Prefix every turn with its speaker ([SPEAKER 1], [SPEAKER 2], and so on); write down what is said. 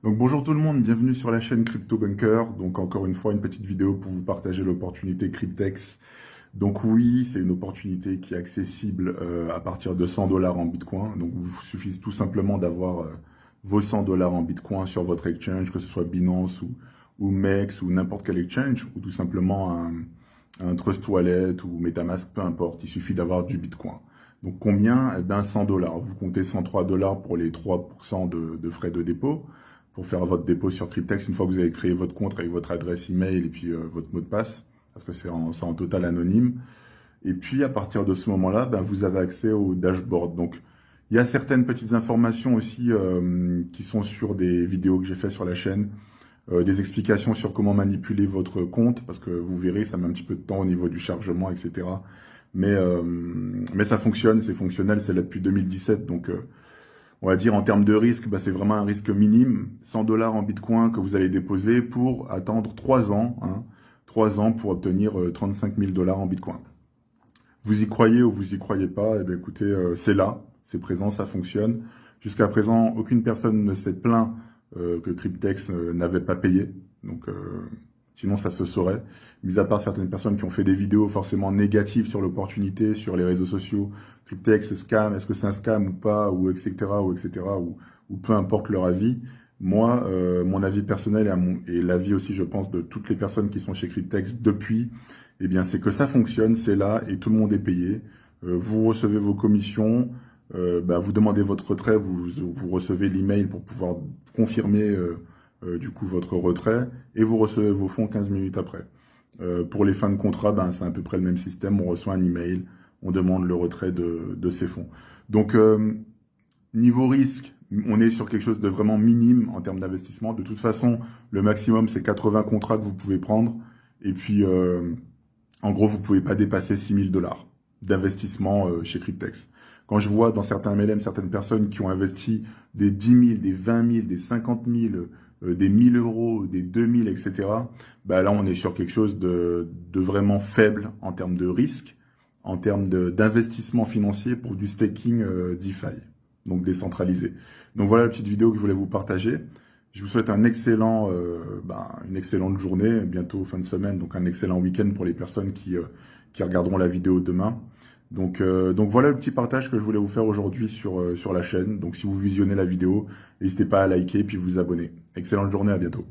[SPEAKER 1] Donc bonjour tout le monde, bienvenue sur la chaîne Crypto Bunker. Donc encore une fois, une petite vidéo pour vous partager l'opportunité Cryptex. Donc oui, c'est une opportunité qui est accessible à partir de 100 dollars en Bitcoin. Donc il vous suffit tout simplement d'avoir vos 100 dollars en Bitcoin sur votre exchange, que ce soit Binance ou MEX ou n'importe quel exchange, ou tout simplement un Trust Wallet ou MetaMask, peu importe. Il suffit d'avoir du Bitcoin. Donc combien? Eh bien 100 dollars. Vous comptez 103 dollars pour les 3% de frais de dépôt pour faire votre dépôt sur Cryptex une fois que vous avez créé votre compte avec votre adresse email et puis votre mot de passe, parce que c'est en total anonyme. Et puis à partir de ce moment-là, ben, vous avez accès au dashboard. Donc il y a certaines petites informations aussi qui sont sur des vidéos que j'ai fait sur la chaîne, des explications sur comment manipuler votre compte, parce que vous verrez, ça met un petit peu de temps au niveau du chargement, etc. Mais ça fonctionne, c'est fonctionnel, c'est là depuis 2017, donc on va dire en termes de risque, bah, c'est vraiment un risque minime. 100 dollars en Bitcoin que vous allez déposer pour attendre 3 ans. 3 ans pour obtenir 35 000 dollars en Bitcoin. Vous y croyez ou vous y croyez pas, eh bien, écoutez, c'est là, c'est présent, ça fonctionne. Jusqu'à présent, aucune personne ne s'est plaint que Cryptex n'avait pas payé. Donc, sinon, ça se saurait. Mis à part certaines personnes qui ont fait des vidéos forcément négatives sur l'opportunité, sur les réseaux sociaux, Cryptex, scam, est-ce que c'est un scam ou pas, ou etc., ou peu importe leur avis. Moi, mon avis personnel et l'avis aussi, je pense, de toutes les personnes qui sont chez Cryptex depuis, eh bien, c'est que ça fonctionne, c'est là, et tout le monde est payé. Vous recevez vos commissions, bah, vous demandez votre retrait, vous recevez l'email pour pouvoir confirmer du coup votre retrait, et vous recevez vos fonds 15 minutes après. Pour les fins de contrat, ben, c'est à peu près le même système, on reçoit un email, on demande le retrait de ces fonds. Donc, niveau risque, on est sur quelque chose de vraiment minime en termes d'investissement. De toute façon, le maximum, c'est 80 contrats que vous pouvez prendre. Et puis, en gros, vous ne pouvez pas dépasser 6 000 dollars d'investissement chez Cryptex. Quand je vois dans certains MLM, certaines personnes qui ont investi des 10 000, des 20 000, des 50 000, des 1 000 euros, des 2 000, etc., bah là, on est sur quelque chose de vraiment faible en termes de risque, en termes d'investissement financier pour du staking DeFi, donc décentralisé. Donc voilà la petite vidéo que je voulais vous partager. Je vous souhaite un une excellente journée, bientôt fin de semaine, donc un excellent week-end pour les personnes qui regarderont la vidéo demain. Donc voilà le petit partage que je voulais vous faire aujourd'hui sur la chaîne. Donc si vous visionnez la vidéo, n'hésitez pas à liker et puis vous abonner. Excellente journée, à bientôt.